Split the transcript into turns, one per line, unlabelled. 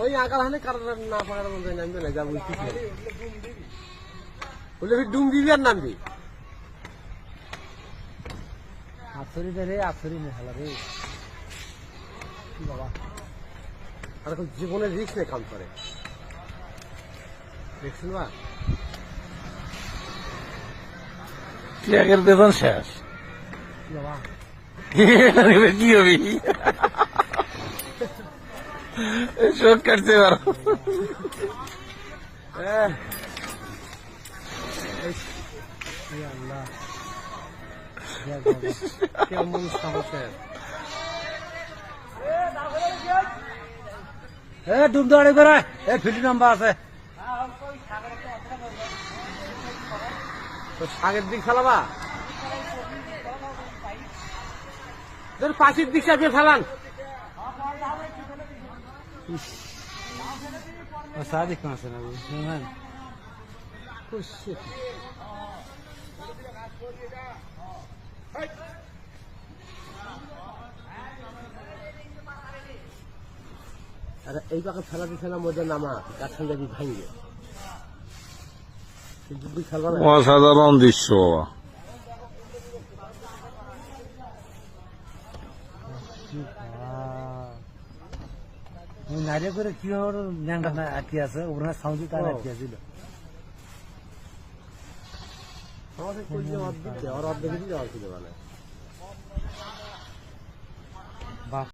ওই আকার হানে কারণ না পারার মধ্যে নামবে না, যা বুঝতেছি বলে ডুম দিবি আর নামবি।
আফসরিটা রে, আফসরি নে খেলা রে বাবা।
আর এখন জীবনের রিস্ক নিয়ে কাম করে দেখছেন বা
আগের বেতন শেষ
বাবা।
কি হবি শোক কাটতে পারো।
আল্লাহ
কেমন সমস্যা।
ডুব দাঁড়ি করে ফিল্ড নাম্বার আছে।
তো আগের দিক ফেলাবা, পাশের দিক চাপিয়ে ফেলান।
সাদিক আছে না বুঝলেন?
আরে এই পাকে ফেলা দিছে না মধ্যে নামা কার সঙ্গে ভাঙবে খেলবা না।
অসাধারণ দৃশ্য বাবা।
নারিয়া করে কি ওর ল্যাংটা না আটকে আছে, ওখানে সাউন্ড তার আটকে আছিল।
আমাদের অর্ধেক অর্ধেক যাওয়া ছিল মানে